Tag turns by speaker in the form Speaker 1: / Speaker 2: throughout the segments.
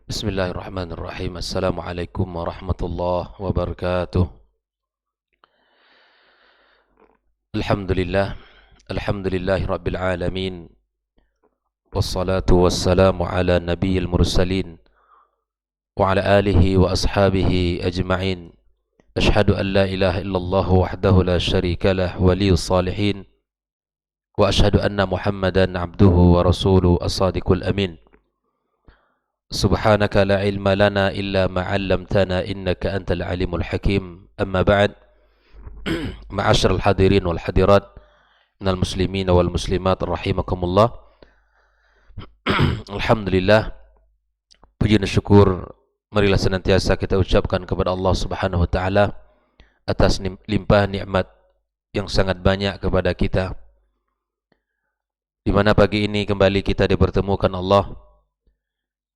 Speaker 1: Bismillahirrahmanirrahim. Assalamualaikum warahmatullahi wabarakatuh. Alhamdulillah. Alhamdulillahi rabbil alamin. Wassalatu wassalamu ala nabiyil mursalin wa ala alihi wa ashabihi ajma'in. Ashhadu an la ilaha illallah wahdahu la syarika lah waliyus salihin. Wa ashhadu anna Muhammadan abduhu wa rasuluhu as-sadiqul amin. Subhanaka la ilma lana illa ma 'allamtana innaka antal alimul hakim. Amma ba'd. Ma'asyiral hadirin wal hadirat minal muslimin wal muslimat rahimakumullah. Alhamdulillah, puji dan syukur marilah senantiasa kita ucapkan kepada Allah Subhanahu wa taala atas limpahan nikmat yang sangat banyak kepada kita, di mana pagi ini kembali kita dipertemukan Allah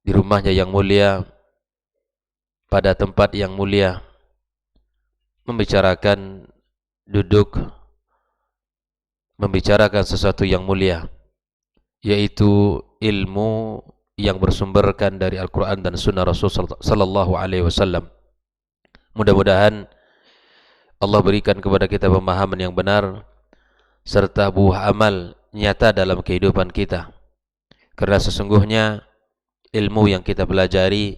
Speaker 1: di rumahnya yang mulia, pada tempat yang mulia, membicarakan, duduk, membicarakan sesuatu yang mulia, yaitu ilmu yang bersumberkan dari Al-Quran dan Sunnah Rasul Sallallahu Alaihi Wasallam. Mudah-mudahan Allah berikan kepada kita pemahaman yang benar serta buah amal nyata dalam kehidupan kita. Karena sesungguhnya ilmu yang kita pelajari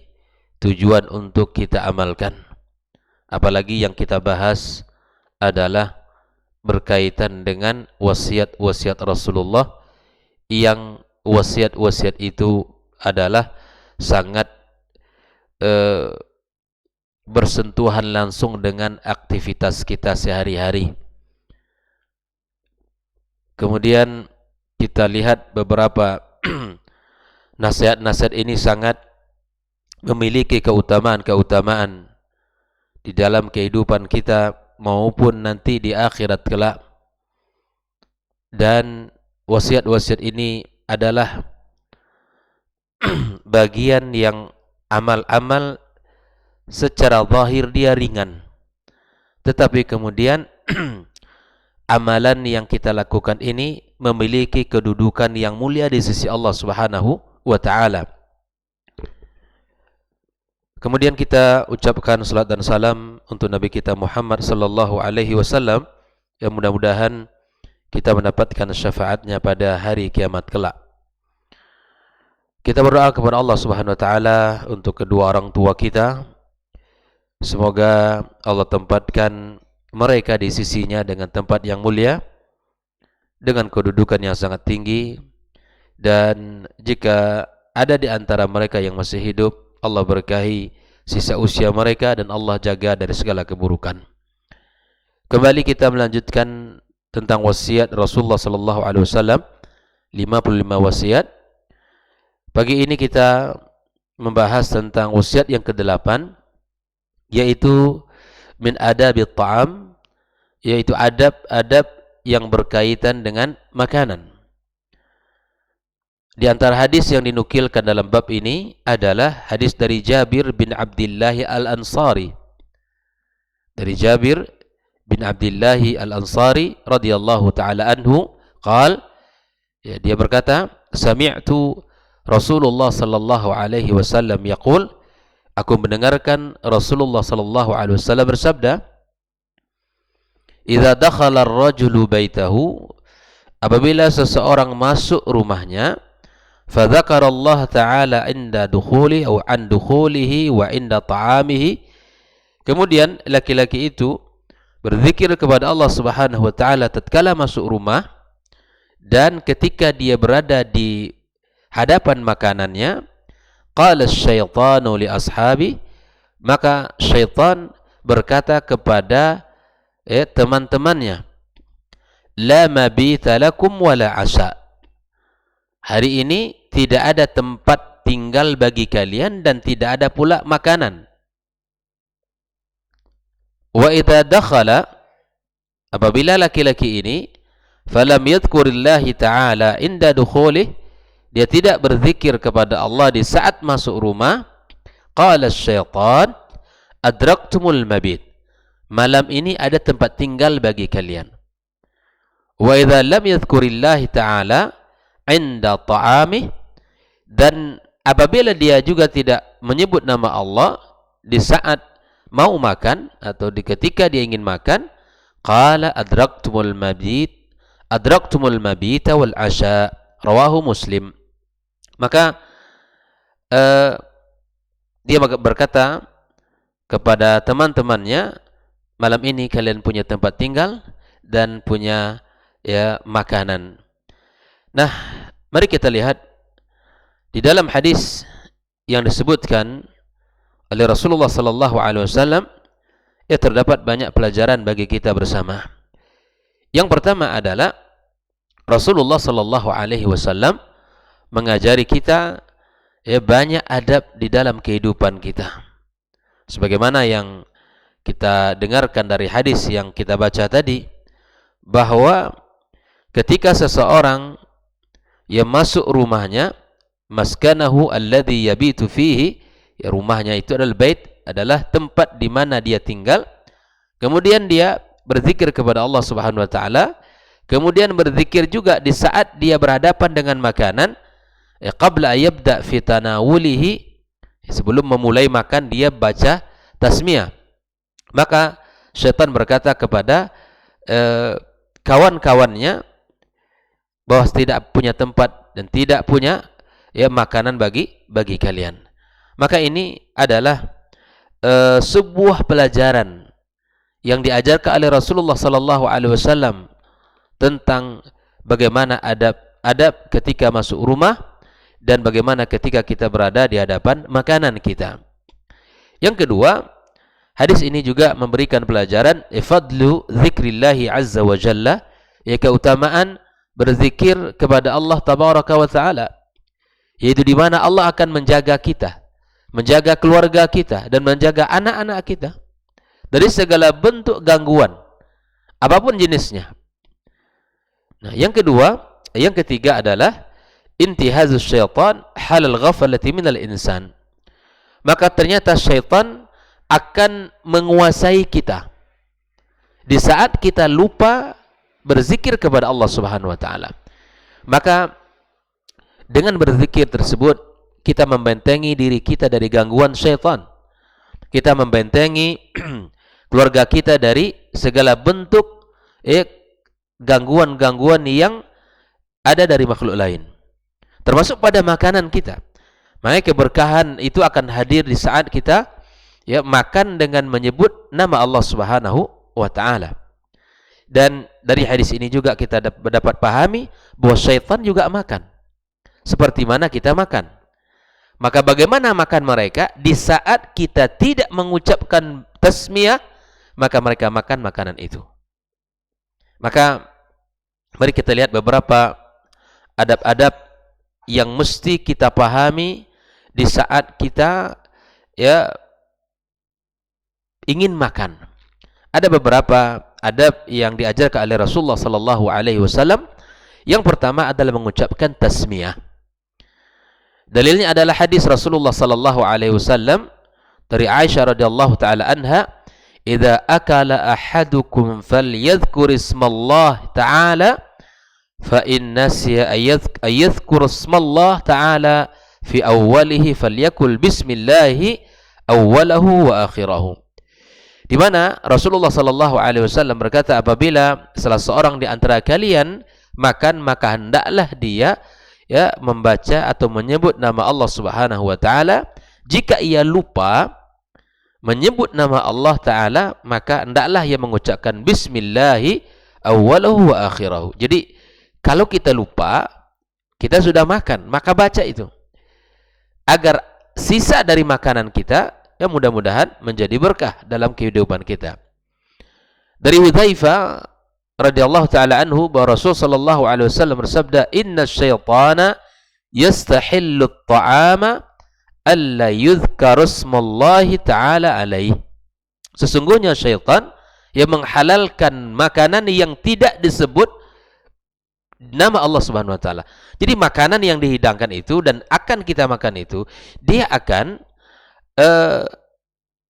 Speaker 1: tujuan untuk kita amalkan. Apalagi yang kita bahas adalah berkaitan dengan wasiat-wasiat Rasulullah, yang wasiat-wasiat itu adalah sangat bersentuhan langsung dengan aktivitas kita sehari-hari. Kemudian kita lihat beberapa nasihat-nasihat ini sangat memiliki keutamaan-keutamaan di dalam kehidupan kita maupun nanti di akhirat kelak. Dan wasiat-wasiat ini adalah bagian yang amal-amal secara zahir dia ringan, tetapi kemudian amalan yang kita lakukan ini memiliki kedudukan yang mulia di sisi Allah Subhanahu wa ta'ala. Kemudian kita ucapkan salat dan salam untuk Nabi kita Muhammad sallallahu alaihi wasallam, yang mudah-mudahan kita mendapatkan syafaatnya pada hari kiamat kelak. Kita berdoa kepada Allah Subhanahu wa ta'ala untuk kedua orang tua kita. Semoga Allah tempatkan mereka di sisinya dengan tempat yang mulia, dengan kedudukan yang sangat tinggi. Dan jika ada di antara mereka yang masih hidup, Allah berkahi sisa usia mereka dan Allah jaga dari segala keburukan. Kembali kita melanjutkan tentang wasiat Rasulullah sallallahu alaihi wasallam, 55 wasiat. Pagi ini kita membahas tentang wasiat yang ke-8, yaitu min adabit ta'am, yaitu adab-adab yang berkaitan dengan makanan. Di antara hadis yang dinukilkan dalam bab ini adalah hadis dari Jabir bin Abdullah Al-Ansari. Dari Jabir bin Abdullah Al-Ansari radhiyallahu taala anhu, dia berkata, sami'tu Rasulullah sallallahu alaihi wasallam yaqul, aku mendengarkan Rasulullah sallallahu alaihi wasallam bersabda, idza dakhala ar-rajulu baitahu, apabila seseorang masuk rumahnya, fadzakara Allah taala inda dukhulihi atau an dukhulihi wa inda ta'amihi, kemudian laki-laki itu berzikir kepada Allah Subhanahu wa taala tatkala masuk rumah dan ketika dia berada di hadapan makanannya. Qala asyaitanu li ashabi, maka syaitan berkata kepada teman-temannya, la mabita lakum wala asya, hari ini tidak ada tempat tinggal bagi kalian dan tidak ada pula makanan. Wa idza dakhala, apabila laki-laki ini, falam yadhkurillahi ta'ala inda dukhulih, dia tidak berzikir kepada Allah di saat masuk rumah, qala syaitan adraktumul mabit, malam ini ada tempat tinggal bagi kalian. Wa idza lam yadhkurillahi ta'ala 'inda ta'amih, dan apabila dia juga tidak menyebut nama Allah di saat mau makan atau di ketika dia ingin makan, qala adraktumul mabita wal asya, rawahu Muslim. Maka dia berkata kepada teman-temannya, malam ini kalian punya tempat tinggal dan punya makanan. Nah, mari kita lihat di dalam hadis yang disebutkan oleh Rasulullah sallallahu alaihi wasallam, terdapat banyak pelajaran bagi kita bersama. Yang pertama adalah Rasulullah sallallahu alaihi wasallam mengajari kita banyak adab di dalam kehidupan kita. Sebagaimana yang kita dengarkan dari hadis yang kita baca tadi, bahwa ketika seseorang yang masuk rumahnya, maskanahu alladhi yabitu fihi, rumahnya itu adalah bait, adalah tempat di mana dia tinggal, kemudian dia berzikir kepada Allah Subhanahu wa taala, kemudian berzikir juga di saat dia berhadapan dengan makanan, qabla yabda fi tanawulihi, sebelum memulai makan dia baca tasmiyah. Maka syaitan berkata kepada kawan-kawannya bahwa tidak punya tempat dan tidak punya makanan bagi kalian. Maka ini adalah sebuah pelajaran yang diajarkan oleh Rasulullah sallallahu alaihi wasallam tentang bagaimana adab ketika masuk rumah dan bagaimana ketika kita berada di hadapan makanan kita. Yang kedua, hadis ini juga memberikan pelajaran fadlu dzikrillahi azza wa jalla, keutamaan berzikir kepada Allah tabaraka wa taala, yaitu di mana Allah akan menjaga kita, menjaga keluarga kita dan menjaga anak-anak kita dari segala bentuk gangguan apapun jenisnya. Nah, yang ketiga adalah intihazus syaitan halal ghaflati minal insan. Maka ternyata syaitan akan menguasai kita di saat kita lupa berzikir kepada Allah Subhanahu wa taala. Maka dengan berzikir tersebut kita membentengi diri kita dari gangguan syaitan. Kita membentengi keluarga kita dari segala bentuk gangguan-gangguan yang ada dari makhluk lain, termasuk pada makanan kita. Maka keberkahan itu akan hadir di saat kita makan dengan menyebut nama Allah Subhanahu wa taala. Dan dari hadis ini juga kita dapat pahami bahwa syaitan juga makan seperti mana kita makan. Maka bagaimana makan mereka di saat kita tidak mengucapkan tasmiyah, maka mereka makan makanan itu. Maka mari kita lihat beberapa adab-adab yang mesti kita pahami di saat kita ingin makan. Ada beberapa adab yang diajarkan oleh Rasulullah sallallahu alaihi wasallam. Yang pertama adalah mengucapkan tasmiyah. Dalilnya adalah hadis Rasulullah sallallahu alaihi wasallam dari Aisyah radhiyallahu taala anha, "Idza akala ahadukum falyadhkur ismallah ta'ala fa in nasiya ayadhkur ismallah ta'ala fi awwalihi falyakul bismillah awwalahu wa akhirahu." Di mana Rasulullah sallallahu alaihi wasallam berkata, apabila salah seorang di antara kalian makan, maka hendaklah dia membaca atau menyebut nama Allah Subhanahu wa taala. Jika ia lupa menyebut nama Allah taala, maka hendaklah ia mengucapkan bismillah awwalahu wa akhirahu. Jadi kalau kita lupa, kita sudah makan, maka baca itu agar sisa dari makanan kita mudah-mudahan menjadi berkah dalam kehidupan kita. Dari Hudzaifah radhiyallahu taala anhu bahwa Rasul sallallahu alaihi wasallam bersabda, "Inna syaitana yastahillu at-ta'ama alla yudhkar ismallahi ta'ala alaihi." Sesungguhnya syaitan yang menghalalkan makanan yang tidak disebut nama Allah Subhanahu wa taala. Jadi makanan yang dihidangkan itu dan akan kita makan itu, dia akan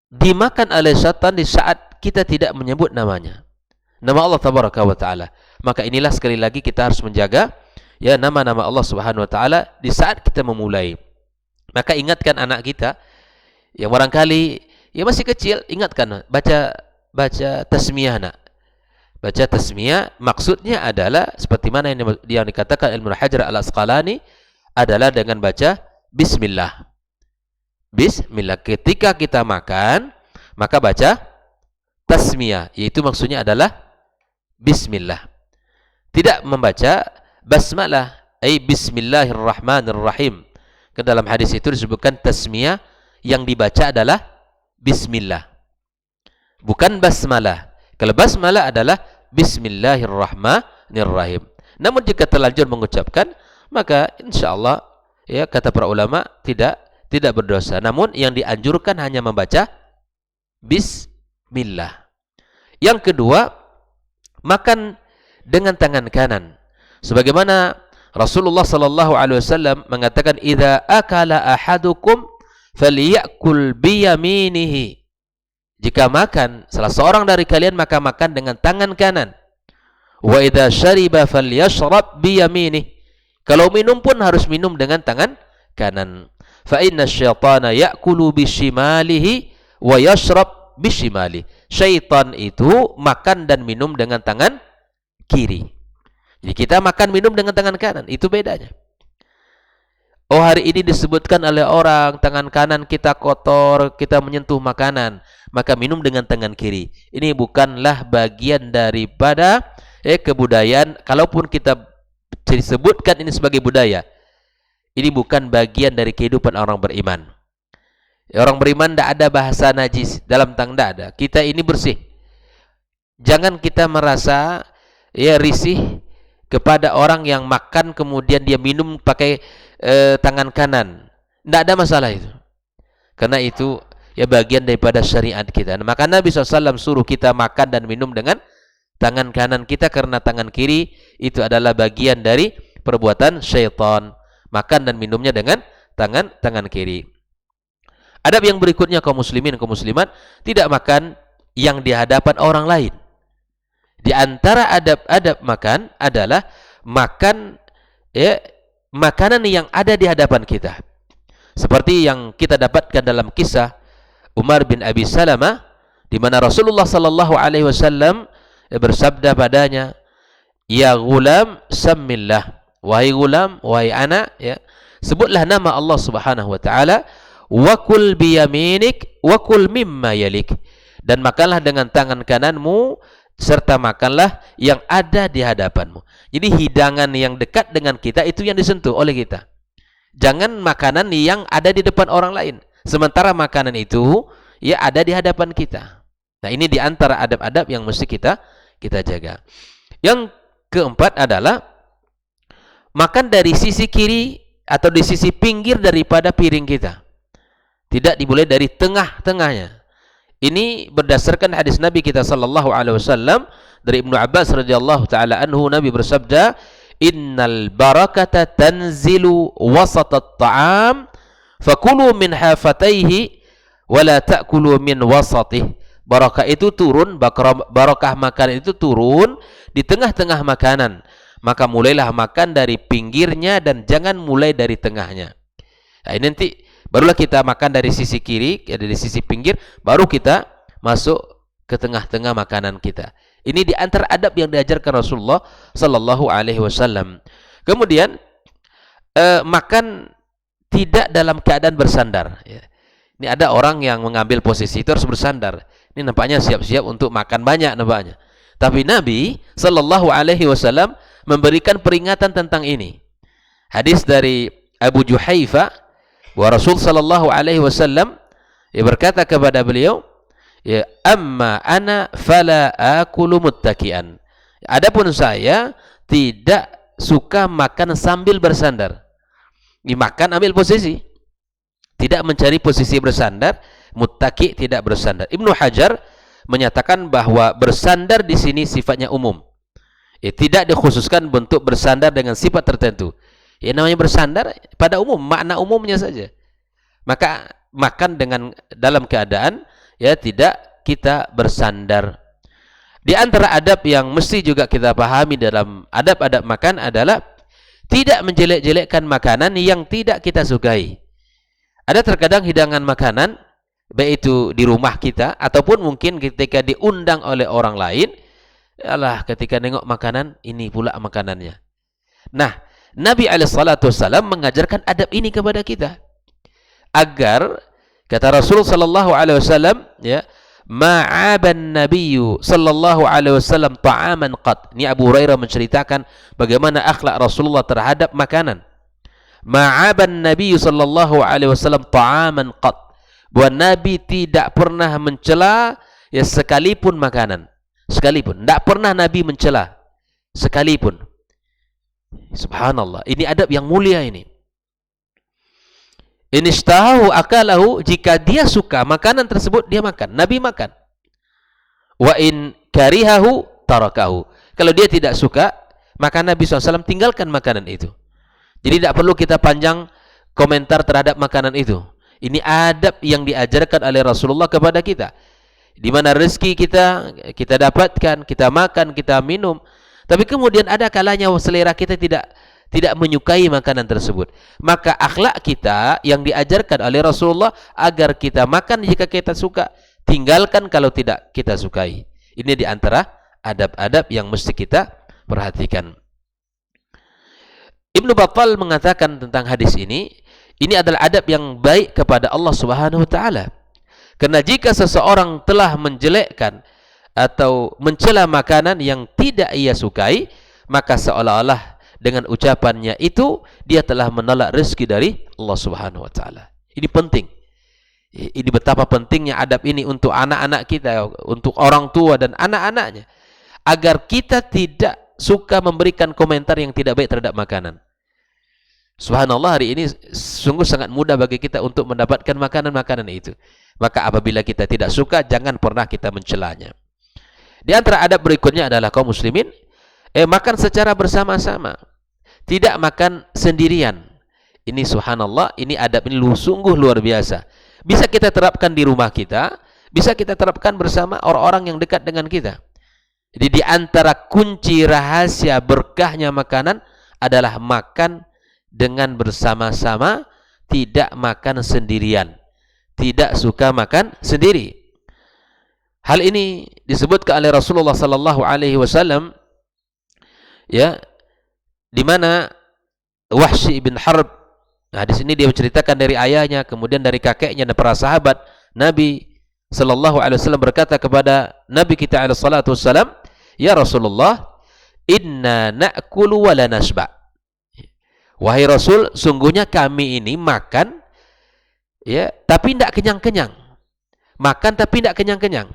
Speaker 1: dimakan oleh syaitan di saat kita tidak menyebut namanya, nama Allah tabaraka wa taala. Maka inilah sekali lagi kita harus menjaga nama-nama Allah Subhanahu wa taala di saat kita memulai. Maka ingatkan anak kita Yang barangkali ya masih kecil, ingatkan baca tasmiyah nak. Baca tasmiyah maksudnya adalah seperti mana yang dikatakan Ibnu Hajar Al-Asqalani adalah dengan baca bismillah. Bismillah. Ketika kita makan, maka baca tasmiyah, yaitu maksudnya adalah bismillah. Tidak membaca basmalah, ay bismillahirrahmanirrahim. Ke dalam hadis itu disebutkan tasmiyah, yang dibaca adalah bismillah, bukan basmalah. Kalau basmalah adalah bismillahirrahmanirrahim. Namun jika terlanjur mengucapkan, maka insyaallah ya kata para ulama tidak berdosa. Namun yang dianjurkan hanya membaca bismillah. Yang kedua, makan dengan tangan kanan. Sebagaimana Rasulullah sallallahu alaihi wasallam mengatakan, "Idza akala ahadukum falyakul biyaminihi." Jika makan salah seorang dari kalian, maka makan dengan tangan kanan. Wa idza syariba falyashrab biyaminihi. Kalau minum pun harus minum dengan tangan kanan. Fa inna syaitana ya'kulu bishimalihi wa yashrab bishimali. Syaitan itu makan dan minum dengan tangan kiri. Jadi kita makan minum dengan tangan kanan, itu bedanya. Oh, hari ini disebutkan oleh orang tangan kanan kita kotor, kita menyentuh makanan, maka minum dengan tangan kiri. Ini bukanlah bagian daripada kebudayaan. Kalaupun kita disebutkan ini sebagai budaya, ini bukan bagian dari kehidupan orang beriman. Orang beriman tidak ada bahasa najis dalam tanda ada. Kita ini bersih. Jangan kita merasa risih kepada orang yang makan kemudian dia minum pakai tangan kanan. Tidak ada masalah itu. Karena itu ya bagian daripada syariat kita. Maka Nabi SAW suruh kita makan dan minum dengan tangan kanan kita, karena tangan kiri itu adalah bagian dari perbuatan syaitan. Makan dan minumnya dengan tangan kiri. Adab yang berikutnya, kaum muslimin, kaum muslimat, tidak makan yang di hadapan orang lain. Di antara adab-adab makan adalah makan makanan yang ada di hadapan kita. Seperti yang kita dapatkan dalam kisah Umar bin Abi Salamah, di mana Rasulullah sallallahu alaihi wasallam bersabda padanya, "Ya gulam, sammillah." Wahai gulam, wahai anak, ya, sebutlah nama Allah Subhanahu wa taala, wa kul biyaminik wa kul mimma yalik. Dan makanlah dengan tangan kananmu, serta makanlah yang ada di hadapanmu. Jadi hidangan yang dekat dengan kita itu yang disentuh oleh kita. Jangan makanan yang ada di depan orang lain, sementara makanan itu ya ada di hadapan kita. Nah, ini di antara adab-adab yang mesti kita jaga. Yang keempat adalah makan dari sisi kiri atau di sisi pinggir daripada piring kita. Tidak dimulai dari tengah-tengahnya. Ini berdasarkan hadis Nabi kita sallallahu alaihi wasallam dari Ibnu Abbas radhiyallahu taala anhu. Nabi bersabda, "Innal barakata tanzilu wasat at-ta'am, fakulu min hafataihi wa la ta'kulu min wasatih." Barakah itu turun, barakah makanan itu turun di tengah-tengah makanan. Maka mulailah makan dari pinggirnya dan jangan mulai dari tengahnya. Nah, ini nanti barulah kita makan dari sisi kiri, ya, dari sisi pinggir, baru kita masuk ke tengah-tengah makanan kita. Ini di antara adab yang diajarkan Rasulullah sallallahu alaihi wasallam. Kemudian makan tidak dalam keadaan bersandar. Ya. Ini ada orang yang mengambil posisi itu harus bersandar. Ini nampaknya siap-siap untuk makan banyak nampaknya. Tapi Nabi sallallahu alaihi wasallam memberikan peringatan tentang ini. Hadis dari Abu Juhaifa, bahwa Rasul sallallahu alaihi wasallam berkata kepada beliau, ya, amma ana fala akulu muttaki'an. Adapun saya tidak suka makan sambil bersandar. Dimakan ambil posisi. Tidak mencari posisi bersandar, muttaki tidak bersandar. Ibnu Hajar menyatakan bahwa bersandar di sini sifatnya umum. Tidak dikhususkan bentuk bersandar dengan sifat tertentu. Ya, namanya bersandar pada umum, makna umumnya saja. Maka makan dalam keadaan ya tidak kita bersandar. Di antara adab yang mesti juga kita pahami dalam adab-adab makan adalah tidak menjelek-jelekkan makanan yang tidak kita sukai. Ada terkadang hidangan makanan baik itu di rumah kita ataupun mungkin ketika diundang oleh orang lain, alah ketika nengok makanan, ini pula makanannya. Nah, Nabi SAW mengajarkan adab ini kepada kita agar kata Rasul sallallahu alaihi wasallam, ya, ma'aban nabiyyu sallallahu alaihi wasallam ta'aman qat. Ini Abu Hurairah menceritakan bagaimana akhlak Rasulullah terhadap makanan. Ma'aban nabiyyu sallallahu alaihi wasallam ta'aman qat. Bahwa Nabi tidak pernah mencela ya sekalipun makanan. Sekalipun, tidak pernah Nabi mencela sekalipun. Subhanallah, ini adab yang mulia ini. Inishtahu akalahu, jika dia suka makanan tersebut dia makan, Nabi makan. Wa in karihahu tarakahu. Kalau dia tidak suka, maka Nabi SAW tinggalkan makanan itu. Jadi tidak perlu kita panjang komentar terhadap makanan itu. Ini adab yang diajarkan oleh Rasulullah kepada kita. Di mana rezeki kita dapatkan, kita makan, kita minum. Tapi kemudian ada kalanya selera kita tidak menyukai makanan tersebut. Maka akhlak kita yang diajarkan oleh Rasulullah agar kita makan jika kita suka, tinggalkan kalau tidak kita sukai. Ini di antara adab-adab yang mesti kita perhatikan. Ibnu Battal mengatakan tentang hadis ini adalah adab yang baik kepada Allah Subhanahu wa taala. Karena jika seseorang telah menjelekkan atau mencela makanan yang tidak ia sukai, maka seolah-olah dengan ucapannya itu dia telah menolak rezeki dari Allah Subhanahu wa taala. Ini penting. Ini betapa pentingnya adab ini untuk anak-anak kita, untuk orang tua dan anak-anaknya, agar kita tidak suka memberikan komentar yang tidak baik terhadap makanan. Subhanallah, hari ini sungguh sangat mudah bagi kita untuk mendapatkan makanan-makanan itu. Maka apabila kita tidak suka, jangan pernah kita mencelanya. Di antara adab berikutnya adalah kaum muslimin makan secara bersama-sama, tidak makan sendirian. Ini subhanallah, ini adab ini sungguh luar biasa. Bisa kita terapkan di rumah kita, bisa kita terapkan bersama orang-orang yang dekat dengan kita. Jadi di antara kunci rahasia berkahnya makanan adalah makan dengan bersama-sama, tidak makan sendirian. Tidak suka makan sendiri. Hal ini disebutkan oleh Rasulullah sallallahu alaihi wasallam, ya, di mana Wahsy bin Harb, nah di sini dia menceritakan dari ayahnya, kemudian dari kakeknya dan para sahabat. Nabi sallallahu alaihi wasallam berkata kepada Nabi kita alaihi salatu wasallam, "Ya Rasulullah, inna na'kulu wa la nashba." Wahai Rasul, sungguhnya kami ini makan, ya, tapi tidak kenyang-kenyang. Makan tapi tidak kenyang-kenyang.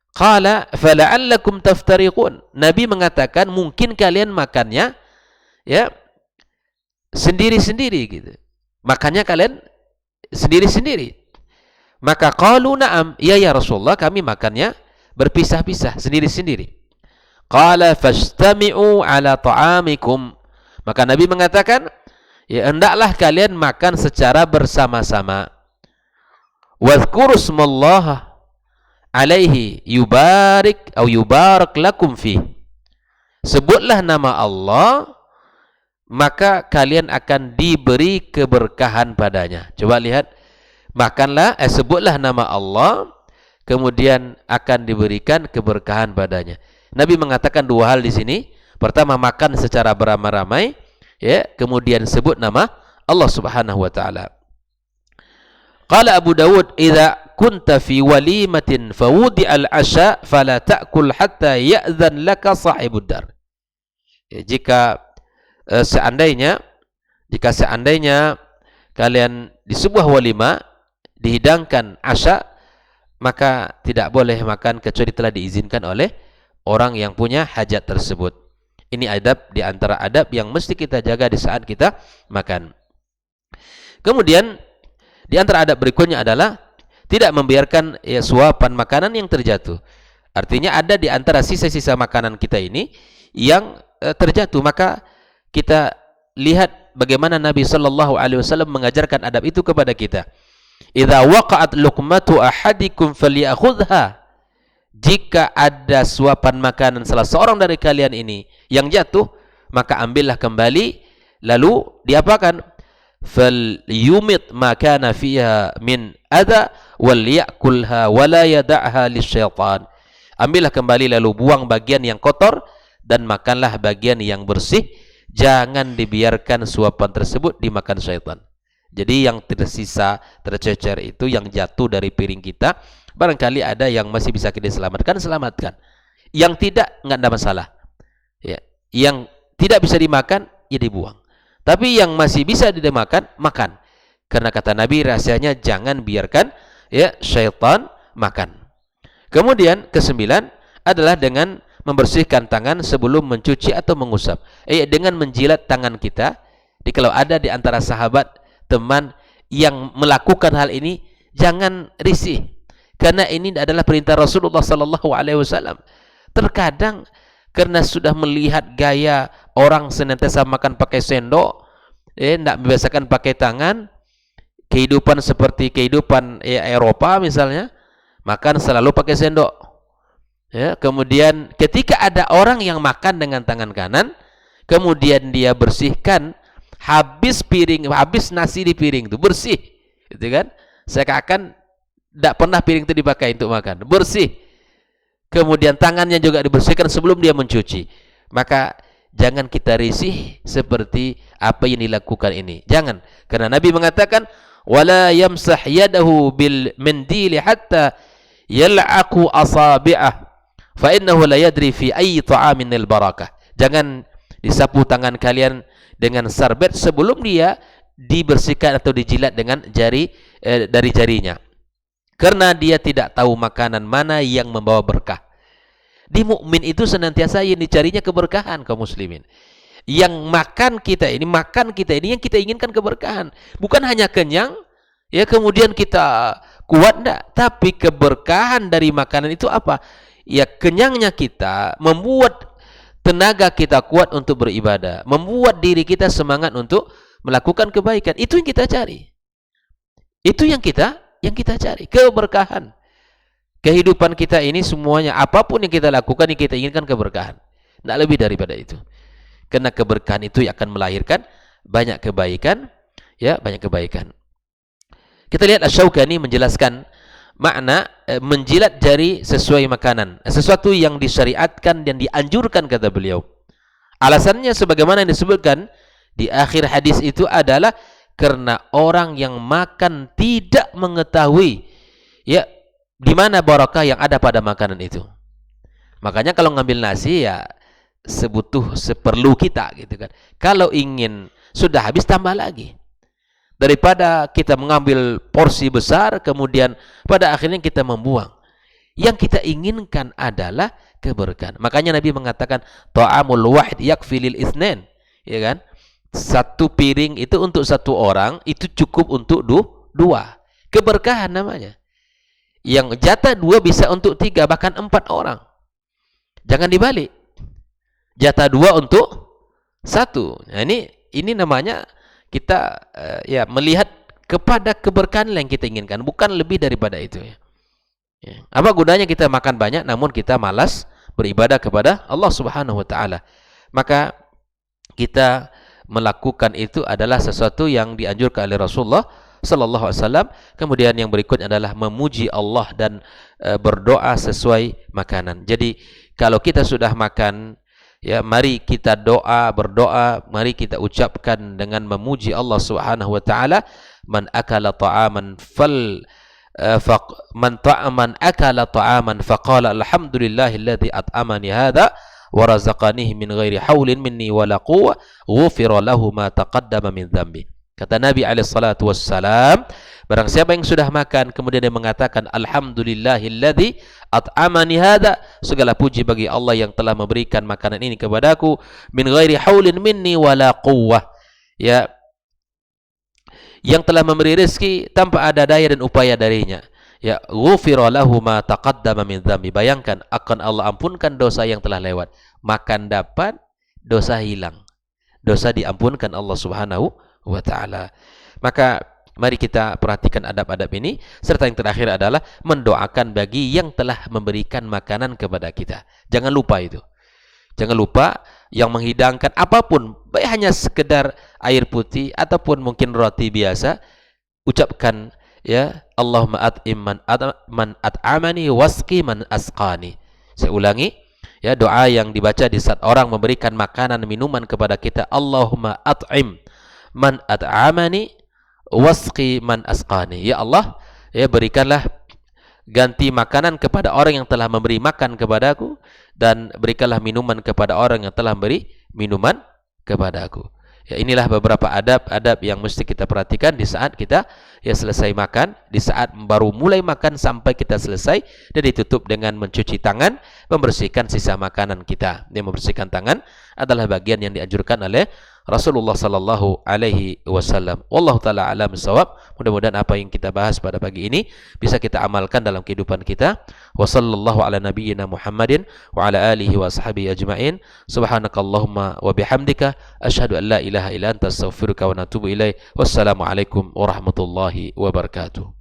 Speaker 1: Qala fala'allakum taftariqun. Nabi mengatakan mungkin kalian makannya, ya, sendiri-sendiri gitu. Makannya kalian sendiri-sendiri. Maka qalu na'am, ya Rasulullah, kami makannya berpisah-pisah, sendiri-sendiri. Qala fastami'u ala ta'amikum. Maka Nabi mengatakan, ya, hendaklah kalian makan secara bersama-sama. Wadhkuru smallaha alaihi yubarik atau yubarak lakum fi. Sebutlah nama Allah, maka kalian akan diberi keberkahan padanya. Coba lihat, makanlah, sebutlah nama Allah, kemudian akan diberikan keberkahan padanya. Nabi mengatakan dua hal di sini. Pertama, makan secara beramai-ramai, ya, kemudian sebut nama Allah Subhanahu wa taala. Qala Abu Dawud, "Idza kunta fi walimatin fawudi al-'asha fala ta'kul hatta ya'dhan laka sahibud dar." Ya, jika seandainya kalian di sebuah walimah dihidangkan asya, maka tidak boleh makan kecuali telah diizinkan oleh orang yang punya hajat tersebut. Ini adab di antara adab yang mesti kita jaga di saat kita makan. Kemudian di antara adab berikutnya adalah tidak membiarkan, ya, suapan makanan yang terjatuh. Artinya ada di antara sisa-sisa makanan kita ini yang terjatuh, maka kita lihat bagaimana Nabi sallallahu alaihi wasallam mengajarkan adab itu kepada kita. Idza waqa'at luqmatu ahadikum falyakhudha. Jika ada suapan makanan salah seorang dari kalian ini yang jatuh, maka ambillah kembali, lalu diapakan? Falyumit ma kana fiha min adha wal ya'kulha wa la yada'ha lisyaitan. Ambillah kembali lalu buang bagian yang kotor dan makanlah bagian yang bersih. Jangan dibiarkan suapan tersebut dimakan syaitan. Jadi yang tersisa, tercecer itu yang jatuh dari piring kita, barangkali ada yang masih bisa kita selamatkan, selamatkan. Yang tidak, enggak ada masalah. Ya. Yang tidak bisa dimakan, ya dibuang. Tapi yang masih bisa dimakan, makan. Karena kata Nabi, rahasianya jangan biarkan ya syaitan makan. Kemudian kesembilan adalah dengan membersihkan tangan sebelum mencuci atau mengusap. Dengan menjilat tangan kita. Jadi kalau ada di antara sahabat, teman yang melakukan hal ini, jangan risih. Karena ini adalah perintah Rasulullah sallallahu alaihi wasallam. Terkadang karena sudah melihat gaya orang senantiasa makan pakai sendok, tidak membiasakan pakai tangan, kehidupan seperti kehidupan Eropa misalnya, makan selalu pakai sendok. Ya, kemudian ketika ada orang yang makan dengan tangan kanan, kemudian dia bersihkan, habis nasi di piring itu bersih, gitu kan? Seakan tidak pernah piring itu dipakai untuk makan, bersih. Kemudian tangannya juga dibersihkan sebelum dia mencuci. Maka jangan kita risih seperti apa yang dilakukan ini. Jangan, karena Nabi mengatakan, wala yamsah yadahu bil mendili hatta yal'aku asabi'ah fa innahu la yadri fi ayyi ta'amin al barakah. Jangan disapu tangan kalian dengan sarbet sebelum dia dibersihkan atau dijilat dengan jari dari jarinya, karena dia tidak tahu makanan mana yang membawa berkah. Di mukmin itu senantiasa yang dicarinya keberkahan, kaum muslimin. Yang makan kita ini yang kita inginkan keberkahan, bukan hanya kenyang ya kemudian kita kuat, enggak, tapi keberkahan dari makanan itu apa? Ya, kenyangnya kita membuat tenaga kita kuat untuk beribadah, membuat diri kita semangat untuk melakukan kebaikan. Itu yang kita cari. Itu yang kita cari, keberkahan. Kehidupan kita ini semuanya, apapun yang kita lakukan, yang kita inginkan keberkahan. Tidak lebih daripada itu. Karena keberkahan itu akan melahirkan banyak kebaikan, ya, banyak kebaikan. Kita lihat Asy-Syaukani menjelaskan makna menjilat jari sesuai makanan, sesuatu yang disyariatkan dan dianjurkan, kata beliau. Alasannya sebagaimana yang disebutkan di akhir hadis itu adalah karena orang yang makan tidak mengetahui ya di mana barakah yang ada pada makanan itu. Makanya kalau ngambil nasi ya seperlu kita, gitu kan. Kalau ingin sudah habis, tambah lagi. Daripada kita mengambil porsi besar kemudian pada akhirnya kita membuang. Yang kita inginkan adalah keberkahan. Makanya Nabi mengatakan ta'amul wahid yakfi lil itsnain, ya kan? Satu piring itu untuk satu orang itu cukup untuk dua. Keberkahan namanya. Yang jatah dua bisa untuk 3 bahkan 4 orang. Jangan dibalik. Jatah 2 untuk 1. Nah, ini namanya kita ya melihat kepada keberkahan yang kita inginkan, bukan lebih daripada itu ya. Apa gunanya kita makan banyak namun kita malas beribadah kepada Allah Subhanahu wa taala? Maka kita melakukan itu adalah sesuatu yang dianjurkan oleh Rasulullah sallallahu alaihi wasallam. Kemudian yang berikutnya adalah memuji Allah dan berdoa sesuai makanan. Jadi kalau kita sudah makan, ya, mari kita berdoa, mari kita ucapkan dengan memuji Allah Subhanahu wa taala, man akala ta'aman man akala ta'aman faqala alhamdulillahilladzi at'amani hadza wa razaqanihi min ghairi haulin minni wala quwwah ghufira lahu ma taqaddama min dzambi. Kata Nabi alaihi salatu wassalam, barang siapa yang sudah makan kemudian dia mengatakan alhamdulillahilladzi at'amani hadza, segala puji bagi Allah yang telah memberikan makanan ini kepadaku, min ghairi haulin minni wala quwwah, ya, yang telah memberi rezeki tanpa ada daya dan upaya darinya, ya, ghufira lahu ma taqaddama min dzambi. Bayangkan, akan Allah ampunkan dosa yang telah lewat. Makan dapat, dosa hilang, dosa diampunkan Allah Subhanahu wa ta'ala. Maka mari kita perhatikan adab-adab ini. Serta yang terakhir adalah mendoakan bagi yang telah memberikan makanan kepada kita. Jangan lupa itu. Jangan lupa yang menghidangkan apapun, baik hanya sekedar air putih ataupun mungkin roti biasa, ucapkan ya, Allahumma at'im man at'amani wasqi man asqani. Saya ulangi, ya, doa yang dibaca di saat orang memberikan makanan minuman kepada kita, Allahumma at'im man at'amani wasqi man asqani. Ya Allah, ya, berikanlah ganti makanan kepada orang yang telah memberi makan kepadaku, dan berikanlah minuman kepada orang yang telah memberi minuman kepadaku. Ya, inilah beberapa adab-adab yang mesti kita perhatikan di saat kita ya selesai makan, di saat baru mulai makan sampai kita selesai, dan ditutup dengan mencuci tangan, membersihkan sisa makanan kita. Dia membersihkan tangan adalah bagian yang dianjurkan oleh Rasulullah sallallahu alaihi wasallam. Wallahu taala alam bissawab. Mudah-mudahan apa yang kita bahas pada pagi ini bisa kita amalkan dalam kehidupan kita. Wa sallallahu ala nabiyyina Muhammadin wa ala alihi wa sahbihi ajma'in. Subhanakallahumma wa bihamdika asyhadu an la ilaha illa anta astaghfiruka wa atubu ilaik. Wassalamu alaikum warahmatullahi wabarakatuh.